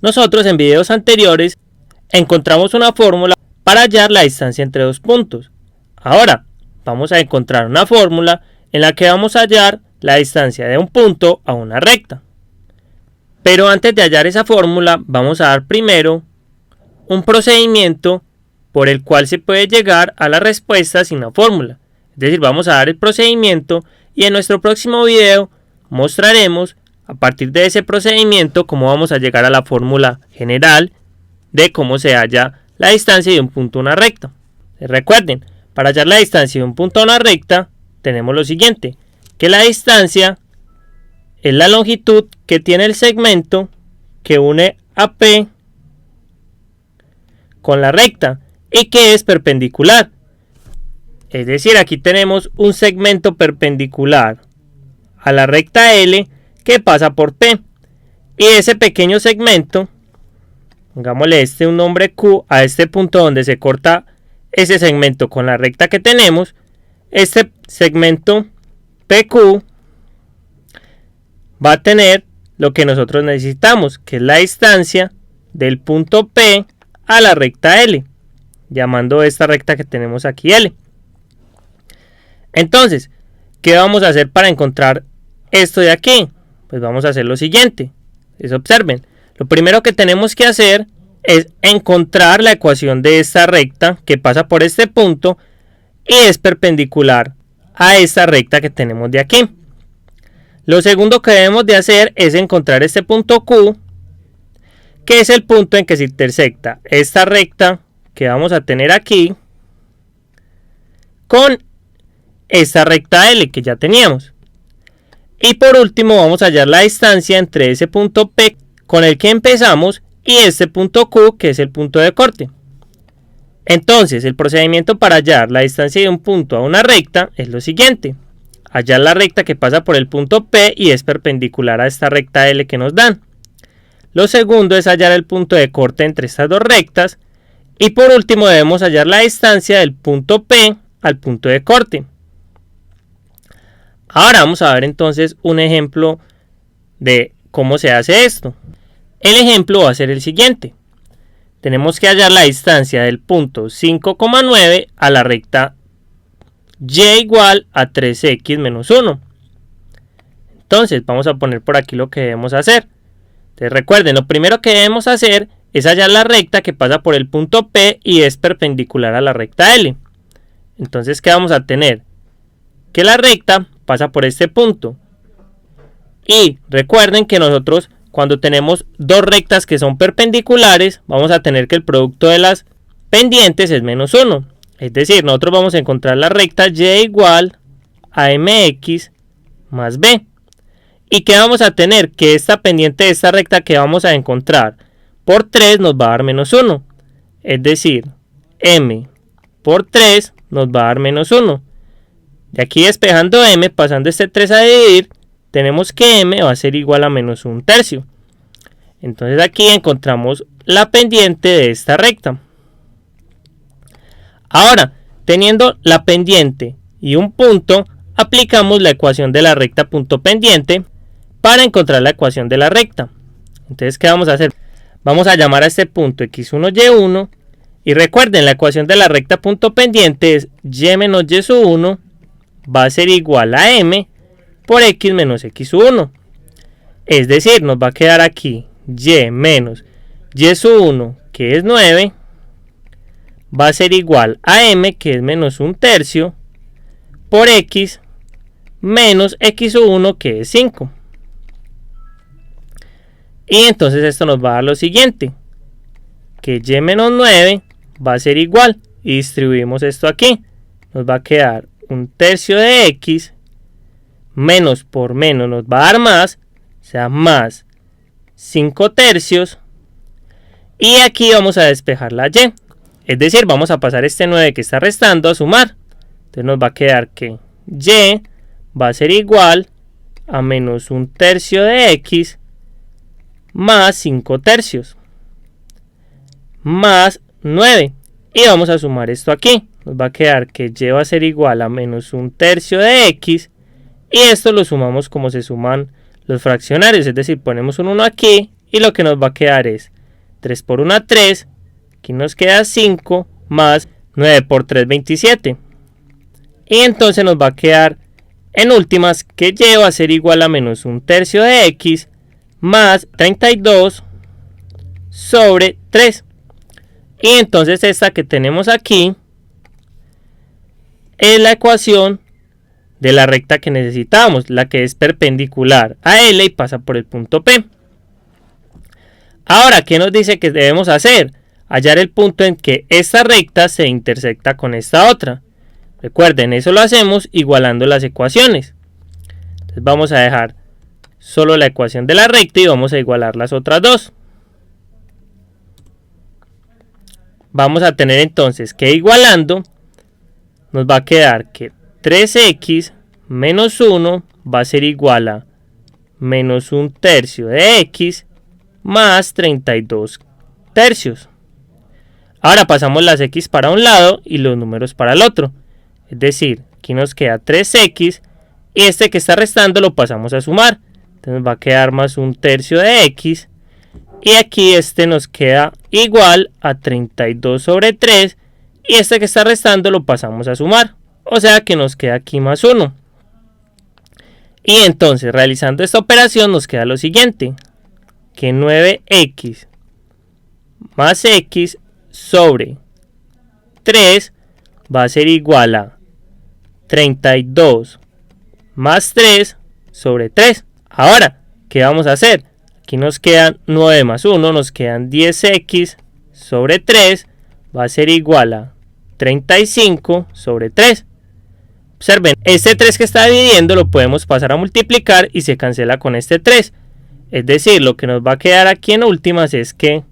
Nosotros en videos anteriores encontramos una fórmula para hallar la distancia entre dos puntos. Ahora vamos a encontrar una fórmula en la que vamos a hallar la distancia de un punto a una recta. Pero antes de hallar esa fórmula vamos a dar primero un procedimiento por el cual se puede llegar a la respuesta sin la fórmula. Es decir, vamos a dar el procedimiento y en nuestro próximo video mostraremos a partir de ese procedimiento cómo vamos a llegar a la fórmula general de cómo se halla la distancia de un punto a una recta. Recuerden, para hallar la distancia de un punto a una recta tenemos lo siguiente, que la distancia es la longitud que tiene el segmento que une a P con la recta y que es perpendicular. Es decir, aquí tenemos un segmento perpendicular a la recta L que pasa por P. Y ese pequeño segmento, pongámosle un nombre Q a este punto donde se corta ese segmento con la recta que tenemos. Este segmento PQ va a tener lo que nosotros necesitamos, que es la distancia del punto P a la recta L, llamando esta recta que tenemos aquí L. Entonces, ¿qué vamos a hacer para encontrar esto de aquí? Pues vamos a hacer lo siguiente. Observen, lo primero que tenemos que hacer es encontrar la ecuación de esta recta que pasa por este punto y es perpendicular a esta recta que tenemos de aquí. Lo segundo que debemos de hacer es encontrar este punto Q, que es el punto en que se intersecta esta recta que vamos a tener aquí con esta recta L que ya teníamos. Y por último vamos a hallar la distancia entre ese punto P con el que empezamos y este punto Q, que es el punto de corte. Entonces el procedimiento para hallar la distancia de un punto a una recta es lo siguiente: hallar la recta que pasa por el punto P y es perpendicular a esta recta L que nos dan. Lo segundo es hallar el punto de corte entre estas dos rectas. Y por último debemos hallar la distancia del punto P al punto de corte. Ahora vamos a ver entonces un ejemplo de cómo se hace esto. El ejemplo va a ser el siguiente. Tenemos que hallar la distancia del punto 5,9 a la recta y igual a 3x menos 1. Entonces vamos a poner por aquí lo que debemos hacer. Entonces recuerden, lo primero que debemos hacer es hallar la recta que pasa por el punto P y es perpendicular a la recta L. Entonces, ¿qué vamos a tener? Que la recta pasa por este punto. Y recuerden que nosotros cuando tenemos dos rectas que son perpendiculares, vamos a tener que el producto de las pendientes es menos 1. Es decir, nosotros vamos a encontrar la recta y igual a mx más b. ¿Y qué vamos a tener? Que esta pendiente de esta recta que vamos a encontrar por 3 nos va a dar menos 1. Es decir, m por 3 nos va a dar menos 1. De aquí despejando m, pasando este 3 a dividir, tenemos que m va a ser igual a menos 1/3. Entonces aquí encontramos la pendiente de esta recta. Ahora, teniendo la pendiente y un punto, aplicamos la ecuación de la recta punto pendiente para encontrar la ecuación de la recta. Entonces, ¿qué vamos a hacer? Vamos a llamar a este punto x1, y1. Y recuerden, la ecuación de la recta punto pendiente es y menos y sub 1 va a ser igual a m por x menos x sub 1. Es decir, nos va a quedar aquí y menos y sub 1, que es 9, va a ser igual a m, que es menos 1/3, por x menos x sub 1, que es 5. Y entonces esto nos va a dar lo siguiente, que y menos 9 va a ser igual, y distribuimos esto aquí, nos va a quedar 1/3 de x, menos por menos nos va a dar más, o sea, más 5/3, y aquí vamos a despejar la y, es decir, vamos a pasar este 9 que está restando a sumar, entonces nos va a quedar que y va a ser igual a menos 1/3 de x más 5/3 más 9, y vamos a sumar esto aquí, nos va a quedar que y va a ser igual a menos 1/3 de x, y esto lo sumamos como se suman los fraccionarios, es decir, ponemos un 1 aquí y lo que nos va a quedar es 3 por 1, 3, aquí nos queda 5, más 9 por 3, 27. Y entonces nos va a quedar en últimas que y va a ser igual a menos 1/3 de x más 32 sobre 3. Y entonces esta que tenemos aquí es la ecuación de la recta que necesitamos, la que es perpendicular a L y pasa por el punto P. Ahora, ¿qué nos dice que debemos hacer? Hallar el punto en que esta recta se intersecta con esta otra. Recuerden, eso lo hacemos igualando las ecuaciones. Entonces vamos a dejar solo la ecuación de la recta y vamos a igualar las otras dos. Vamos a tener entonces que igualando nos va a quedar que 3x menos 1 va a ser igual a menos 1/3 de x más 32 tercios. Ahora pasamos las x para un lado y los números para el otro. Es decir, aquí nos queda 3x y este que está restando lo pasamos a sumar. Entonces nos va a quedar más 1/3 de x. Y aquí este nos queda igual a 32 sobre 3. Y este que está restando lo pasamos a sumar. O sea que nos queda aquí más 1. Y entonces realizando esta operación nos queda lo siguiente. Que 9x más x sobre 3 va a ser igual a 32 más 3 sobre 3. Ahora, ¿qué vamos a hacer? Aquí nos quedan 9 más 1, nos quedan 10x sobre 3, va a ser igual a 35 sobre 3. Observen, este 3 que está dividiendo lo podemos pasar a multiplicar y se cancela con este 3. Es decir, lo que nos va a quedar aquí en últimas es que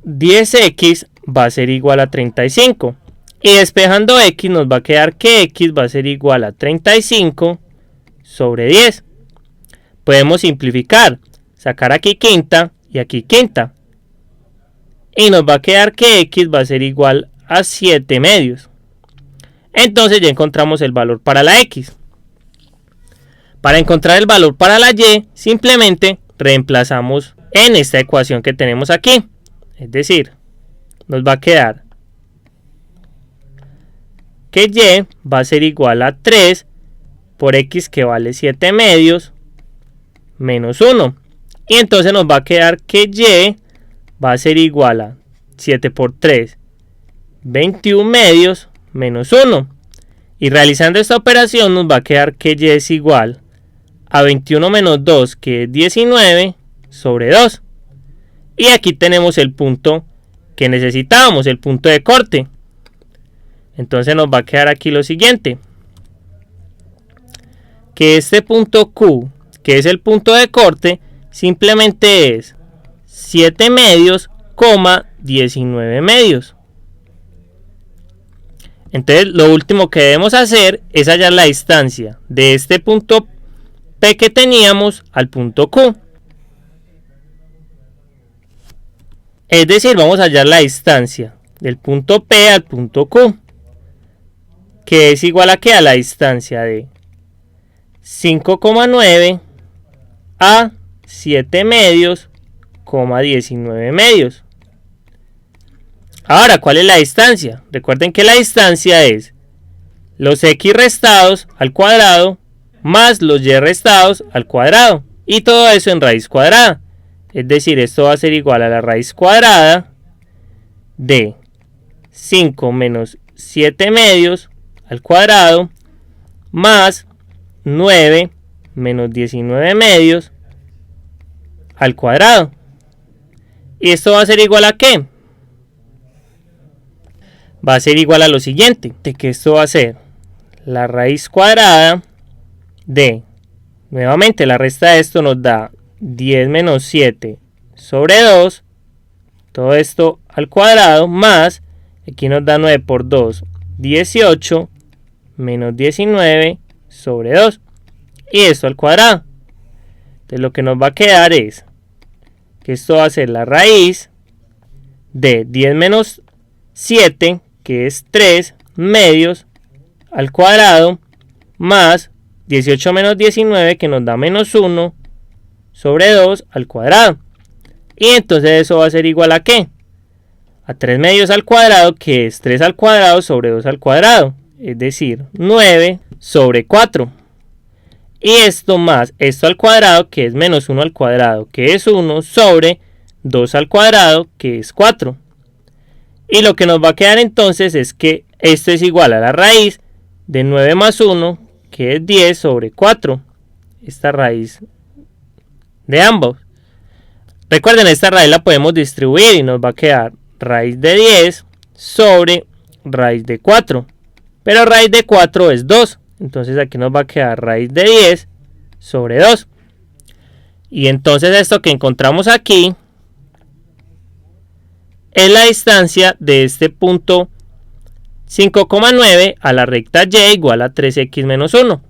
10x va a ser igual a 35. Y despejando x nos va a quedar que x va a ser igual a 35 sobre 10. Podemos simplificar, sacar aquí quinta y aquí quinta. Y nos va a quedar que x va a ser igual a 7 medios. Entonces ya encontramos el valor para la x. Para encontrar el valor para la y, simplemente reemplazamos en esta ecuación que tenemos aquí. Es decir, nos va a quedar que y va a ser igual a 3 por x que vale 7 medios menos 1. Y entonces nos va a quedar que y va a ser igual a 7 por 3, 21 medios menos 1. Y realizando esta operación nos va a quedar que y es igual a 21 menos 2, que es 19, sobre 2. Y aquí tenemos el punto que necesitábamos, el punto de corte. Entonces nos va a quedar aquí lo siguiente. Que este punto Q, que es el punto de corte, simplemente es 7 medios, 19 medios. Entonces lo último que debemos hacer es hallar la distancia de este punto P que teníamos al punto Q. Es decir, vamos a hallar la distancia del punto P al punto Q, que es igual a ¿qué? A la distancia de 5,9 a 7 medios, 19 medios. Ahora, ¿cuál es la distancia? Recuerden que la distancia es los x restados al cuadrado más los y restados al cuadrado. Y todo eso en raíz cuadrada. Es decir, esto va a ser igual a la raíz cuadrada de 5 menos 7 medios al cuadrado más 9 menos 19 medios al cuadrado. ¿Y esto va a ser igual a qué? Va a ser igual a lo siguiente, de que esto va a ser la raíz cuadrada de, nuevamente la resta de esto nos da 10 menos 7 sobre 2, todo esto al cuadrado, más, aquí nos da 9 por 2, 18, menos 19 sobre 2, y esto al cuadrado. Entonces lo que nos va a quedar es que esto va a ser la raíz de 10 menos 7, que es 3 medios al cuadrado, más 18 menos 19, que nos da menos 1, sobre 2 al cuadrado. Y entonces eso va a ser igual a ¿qué? A 3 medios al cuadrado, que es 3 al cuadrado sobre 2 al cuadrado. Es decir, 9 sobre 4. Y esto más esto al cuadrado, que es menos 1 al cuadrado, que es 1 sobre 2 al cuadrado, que es 4. Y lo que nos va a quedar entonces es que esto es igual a la raíz de 9 más 1, que es 10 sobre 4. Esta raíz de ambos. Recuerden, esta raíz la podemos distribuir y nos va a quedar raíz de 10 sobre raíz de 4. Pero raíz de 4 es 2. Entonces aquí nos va a quedar raíz de 10 sobre 2. Y entonces esto que encontramos aquí es la distancia de este punto 5,9 a la recta y igual a 3x menos 1.